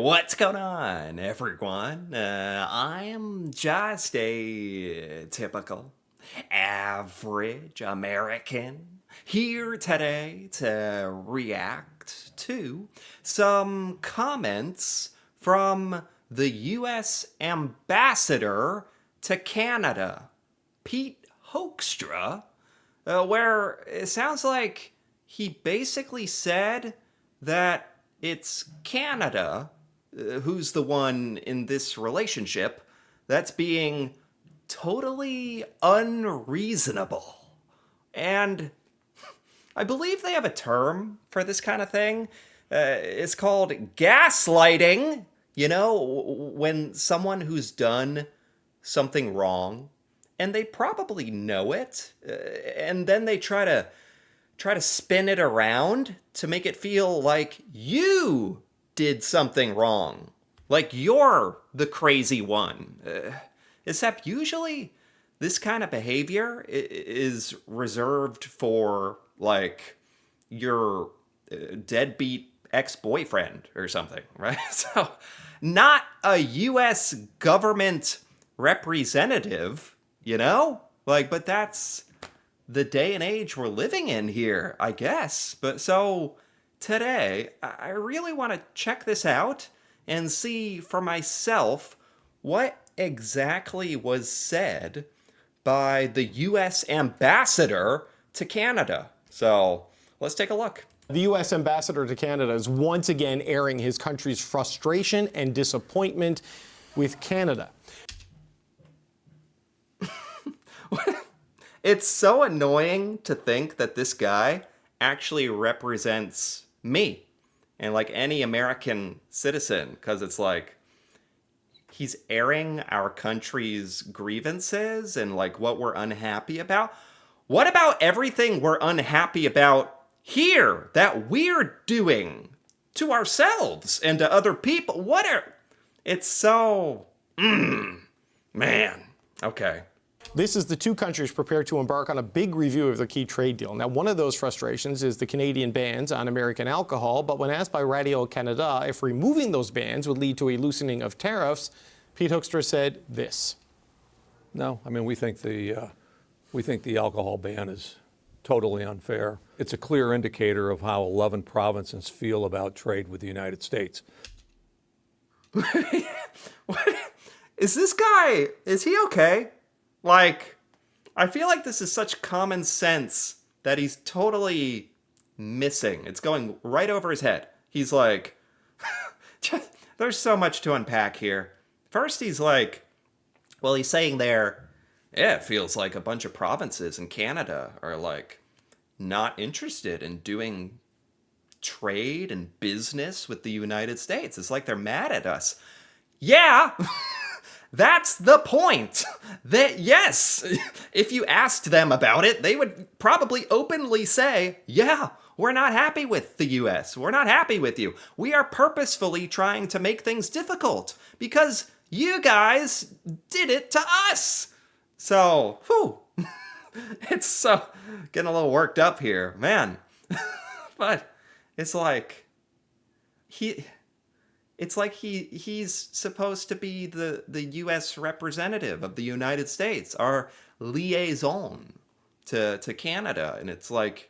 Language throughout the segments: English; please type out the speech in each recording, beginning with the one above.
What's going on, everyone? I am just a typical, average American here today to react to some comments from the U.S. ambassador to Canada, Pete Hoekstra, where it sounds like he basically said that it's Canada who's the one in this relationship that's being totally unreasonable. And I believe they have a term for this kind of thing. It's called gaslighting. You know, when someone who's done something wrong and they probably know it, and then they try to spin it around to make it feel like you did something wrong, like you're the crazy one. Except usually this kind of behavior is reserved for like your deadbeat ex-boyfriend or something, right? So not a US government representative, you know? Like, but that's the day and age we're living in here, I guess. But so today, I really want to check this out and see for myself what exactly was said by the U.S. ambassador to Canada. So let's take a look. The U.S. ambassador to Canada is once again airing his country's frustration and disappointment with Canada. It's so annoying to think that this guy actually represents me and like any American citizen, because it's like he's airing our country's grievances and like what we're unhappy about. What about everything we're unhappy about here that we're doing to ourselves and to other people? It's so, man. Okay. This is the two countries prepared to embark on a big review of their key trade deal. Now, one of those frustrations is the Canadian bans on American alcohol, but when asked by Radio-Canada if removing those bans would lead to a loosening of tariffs, Pete Hoekstra said this. No, I mean, we think the alcohol ban is totally unfair. It's a clear indicator of how 11 provinces feel about trade with the United States. What? Is this guy, is he okay? Like, I feel like this is such common sense that he's totally missing. It's going right over his head. He's like, there's so much to unpack here. First, he's like, well, he's saying there, yeah, it feels like a bunch of provinces in Canada are like not interested in doing trade and business with the United States. It's like they're mad at us. Yeah. That's the point. That, yes, if you asked them about it, they would probably openly say, yeah, we're not happy with the US. We're not happy with you. We are purposefully trying to make things difficult because you guys did it to us. So, whew, it's so getting a little worked up here, man. But it's like he's supposed to be the U.S. representative of the United States, our liaison to Canada. And it's like,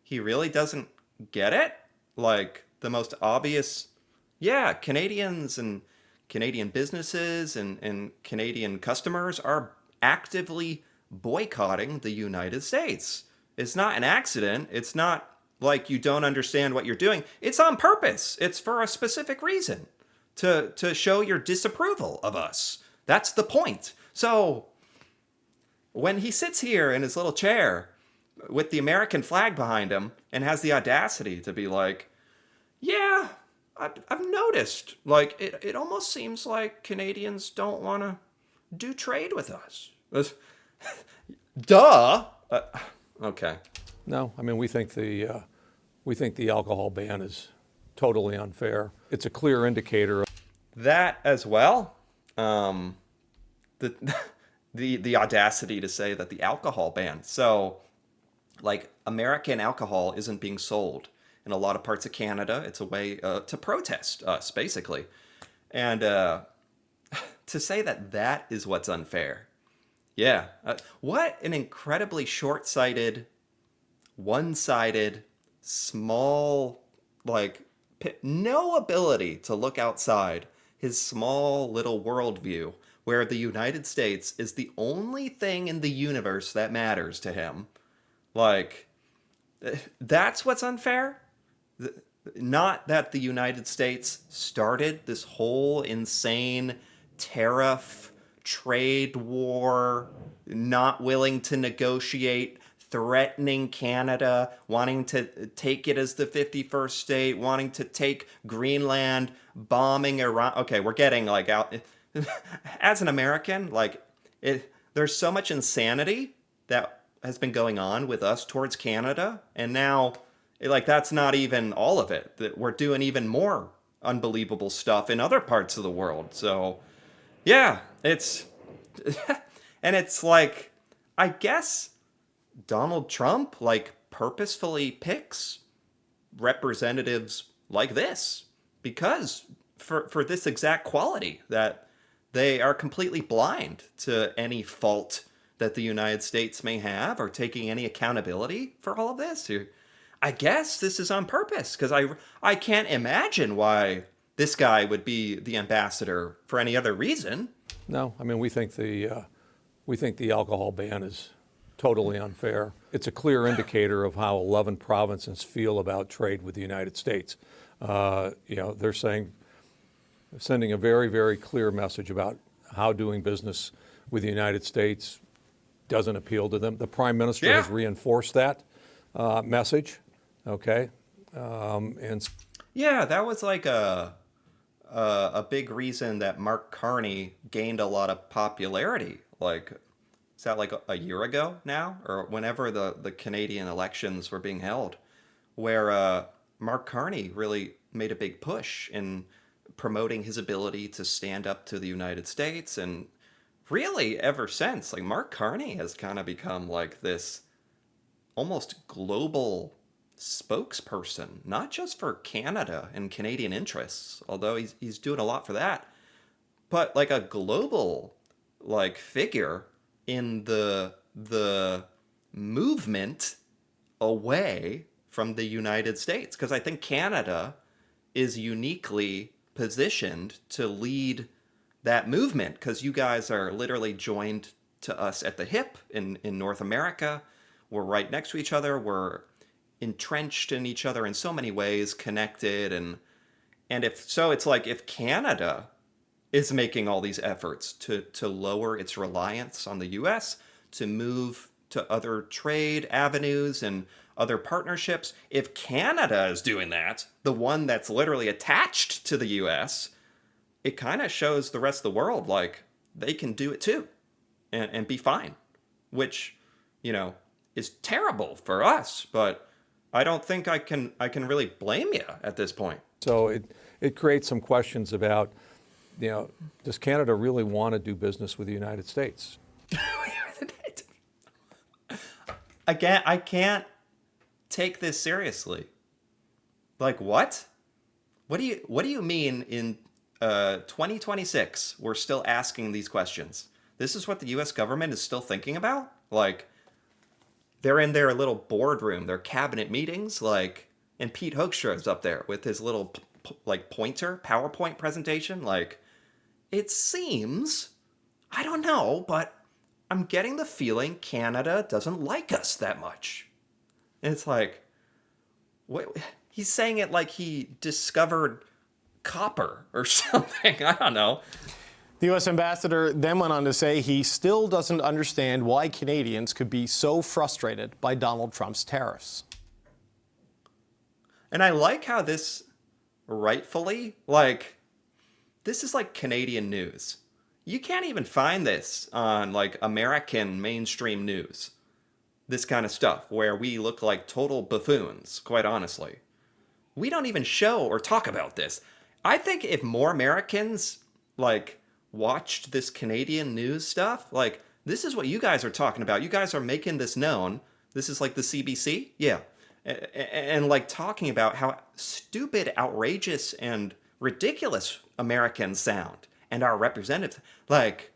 he really doesn't get it? Like, the most obvious, yeah, Canadians and Canadian businesses and Canadian customers are actively boycotting the United States. It's not an accident. It's not like you don't understand what you're doing. It's on purpose. It's for a specific reason, to show your disapproval of us. That's the point. So when he sits here in his little chair with the American flag behind him and has the audacity to be like, yeah, I've noticed, like, it almost seems like Canadians don't want to do trade with us. Duh. Okay. No, I mean, we think the alcohol ban is totally unfair. It's a clear indicator of that as well. The audacity to say that the alcohol ban. So, like, American alcohol isn't being sold in a lot of parts of Canada. It's a way to protest us, basically. And to say that that is what's unfair. Yeah. What an incredibly short sighted, one sided, small, like, no ability to look outside his small little worldview where the United States is the only thing in the universe that matters to him. Like, that's what's unfair? Not that the United States started this whole insane tariff, trade war, not willing to negotiate, threatening Canada, wanting to take it as the 51st state, wanting to take Greenland, bombing Iran. Okay, we're getting like out. As an American, like there's so much insanity that has been going on with us towards Canada, and now like that's not even all of it. That we're doing even more unbelievable stuff in other parts of the world. So, yeah, it's and it's like I guess Donald Trump like purposefully picks representatives like this because for this exact quality that they are completely blind to any fault that the United States may have or taking any accountability for all of this. I guess this is on purpose because I can't imagine why this guy would be the ambassador for any other reason. No, I mean we think the alcohol ban is totally unfair. It's a clear indicator of how 11 provinces feel about trade with the United States. They're sending a very, very clear message about how doing business with the United States doesn't appeal to them. The Prime Minister has reinforced that message. Okay, and yeah, that was like a big reason that Mark Carney gained a lot of popularity. Like, is that like a year ago now, or whenever the Canadian elections were being held, where Mark Carney really made a big push in promoting his ability to stand up to the United States. And really ever since, like Mark Carney has kind of become like this almost global spokesperson, not just for Canada and Canadian interests, although he's doing a lot for that, but like a global like figure in the movement away from the United States. Because I think Canada is uniquely positioned to lead that movement because you guys are literally joined to us at the hip in North America. We're right next to each other. We're entrenched in each other in so many ways, connected. And if so, it's like if Canada is making all these efforts to lower its reliance on the US, to move to other trade avenues and other partnerships. If Canada is doing that, the one that's literally attached to the US, it kind of shows the rest of the world like they can do it too and be fine, which, is terrible for us, but I don't think I can really blame you at this point. so it creates some questions about, does Canada really want to do business with the United States? Again, I can't take this seriously. Like what? What do you mean in 2026 we're still asking these questions? This is what the US government is still thinking about? Like they're in their little boardroom, their cabinet meetings, like, and Pete Hoekstra's up there with his little like pointer PowerPoint presentation. Like, it seems, I don't know, but I'm getting the feeling Canada doesn't like us that much. And it's like, what? He's saying it like he discovered copper or something. I don't know. The U.S. ambassador then went on to say he still doesn't understand why Canadians could be so frustrated by Donald Trump's tariffs. And I like how this rightfully, like, this is like Canadian news. You can't even find this on like American mainstream news. This kind of stuff where we look like total buffoons, quite honestly. We don't even show or talk about this. I think if more Americans like watched this Canadian news stuff, like this is what you guys are talking about. You guys are making this known. This is like the CBC. Yeah. And like talking about how stupid, outrageous, and ridiculous Americans sound and our representatives. Like,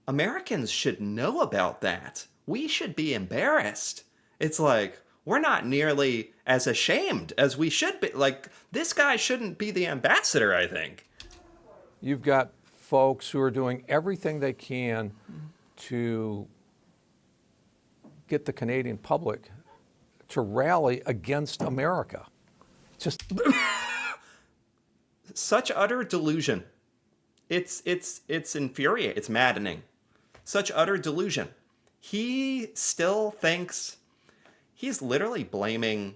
Americans should know about that. We should be embarrassed. It's like, we're not nearly as ashamed as we should be. Like, this guy shouldn't be the ambassador, I think. You've got folks who are doing everything they can to get the Canadian public to rally against America. Just Such utter delusion. It's infuriating. It's maddening. Such utter delusion. He still thinks he's literally blaming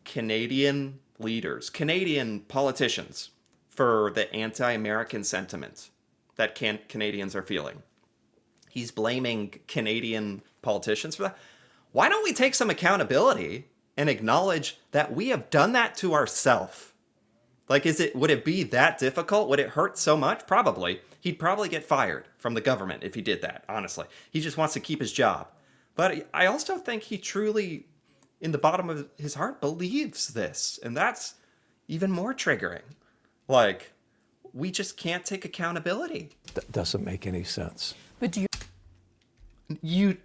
Canadian leaders, Canadian politicians, for the anti-American sentiment that Canadians are feeling. He's blaming Canadian politicians for that. Why don't we take some accountability and acknowledge that we have done that to ourselves? Like, would it be that difficult? Would it hurt so much? Probably. He'd probably get fired from the government if he did that, honestly. He just wants to keep his job. But I also think he truly, in the bottom of his heart, believes this. And that's even more triggering. Like, we just can't take accountability. that doesn't make any sense. But do you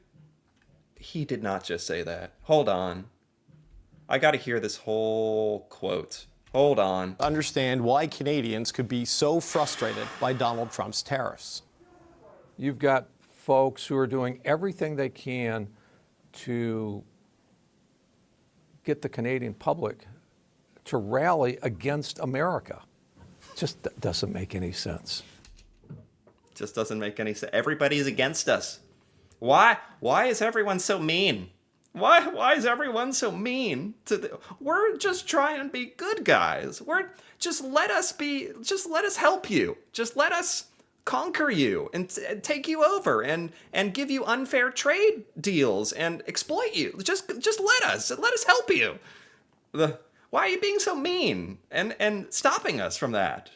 He did not just say that. Hold on. I got to hear this whole quote. Hold on. Understand why Canadians could be so frustrated by Donald Trump's tariffs. You've got folks who are doing everything they can to get the Canadian public to rally against America. Just doesn't make any sense. Just doesn't make any sense. Everybody's against us. Why is everyone so mean? Why is everyone so mean we're just trying to be good guys. Just let us help you. Just let us conquer you and take you over and give you unfair trade deals and exploit you. Just let us help you. Why are you being so mean and stopping us from that?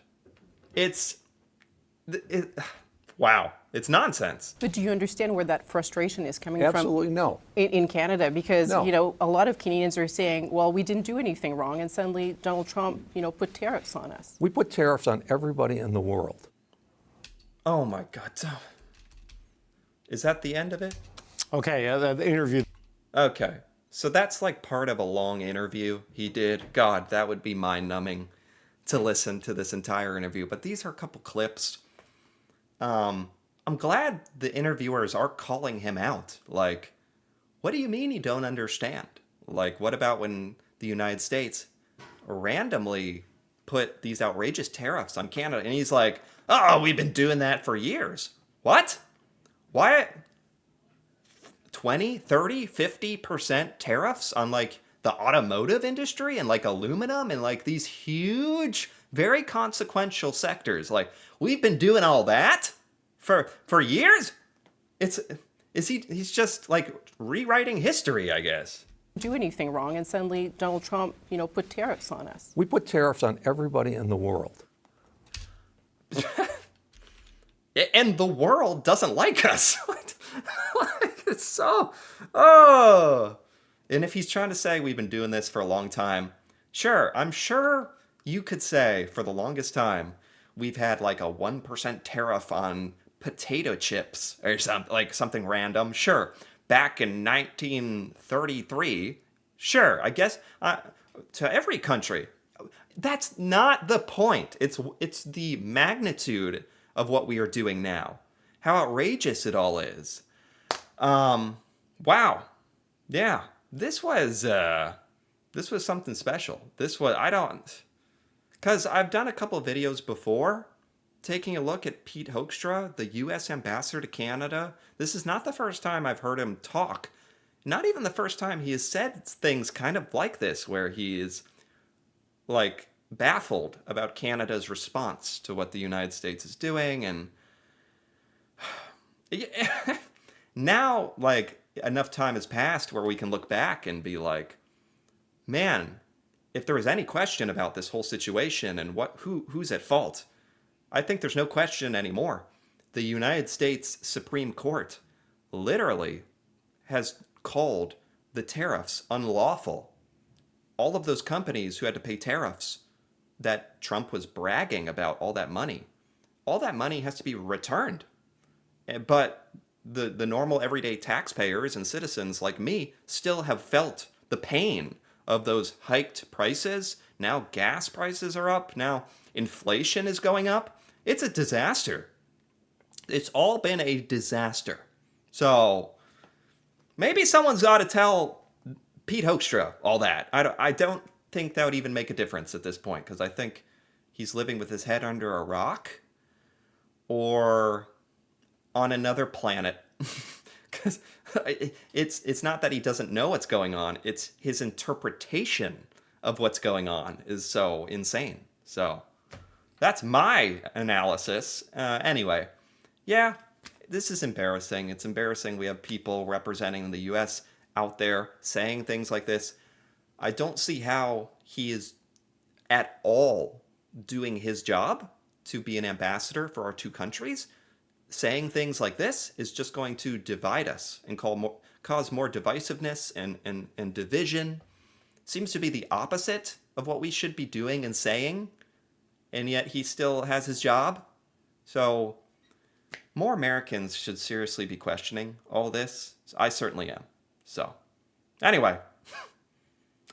Wow, it's nonsense. But do you understand where that frustration is coming Absolutely from? no. In Canada, because No. a lot of Canadians are saying, well, we didn't do anything wrong, and suddenly Donald Trump, put tariffs on us. We put tariffs on everybody in the world. Oh my God. Is that the end of it? Okay, the interview. Okay. So that's like part of a long interview he did. God, that would be mind-numbing to listen to this entire interview. But these are a couple clips. I'm glad the interviewers are calling him out. Like, what do you mean you don't understand? Like, what about when the United States randomly put these outrageous tariffs on Canada? And he's like, oh, we've been doing that for years. What? Why? 20, 30, 50% tariffs on like the automotive industry and like aluminum and like these huge, very consequential sectors. Like, we've been doing all that for years. He's just like rewriting history, I guess. Do anything wrong, and suddenly Donald Trump, put tariffs on us. We put tariffs on everybody in the world. And the world doesn't like us. Like, it's so, oh. And if he's trying to say we've been doing this for a long time, sure, I'm sure you could say for the longest time we've had like a 1% tariff on potato chips or something, like something random. Sure, back in 1933, sure, I guess to every country. That's not the point. It's the magnitude of what we are doing now. How outrageous it all is. Wow. Yeah. This was something special. Because I've done a couple of videos before taking a look at Pete Hoekstra, the U.S. ambassador to Canada. This is not the first time I've heard him talk. Not even the first time he has said things kind of like this, where he is like baffled about Canada's response to what the United States is doing. And now, like, enough time has passed where we can look back and be like, man, if there was any question about this whole situation and who's at fault, I think there's no question anymore. The United States Supreme Court literally has called the tariffs unlawful. All of those companies who had to pay tariffs that Trump was bragging about all that money has to be returned. But the normal everyday taxpayers and citizens like me still have felt the pain of those hiked prices. Now gas prices are up. Now inflation is going up. It's a disaster. It's all been a disaster. So maybe someone's got to tell Pete Hoekstra all that. I don't think that would even make a difference at this point, because I think he's living with his head under a rock or on another planet. Because it's not that he doesn't know what's going on. It's his interpretation of what's going on is so insane. So that's my analysis. Anyway, yeah, this is embarrassing. It's embarrassing we have people representing the U.S. out there saying things like this. I don't see how he is at all doing his job to be an ambassador for our two countries. Saying things like this is just going to divide us and cause more divisiveness and division. Seems to be the opposite of what we should be doing and saying, and yet he still has his job. So more Americans should seriously be questioning all this. I certainly am. So anyway,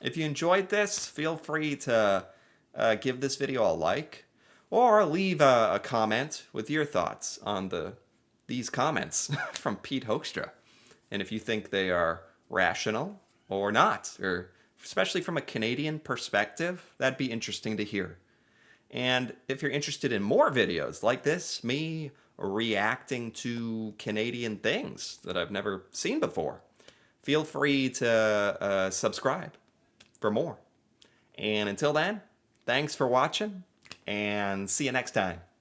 if you enjoyed this, feel free to give this video a like, or leave a comment with your thoughts on these comments from Pete Hoekstra. And if you think they are rational or not, or especially from a Canadian perspective, that'd be interesting to hear. And if you're interested in more videos like this, me reacting to Canadian things that I've never seen before, feel free to subscribe for more. And until then, thanks for watching, and see you next time.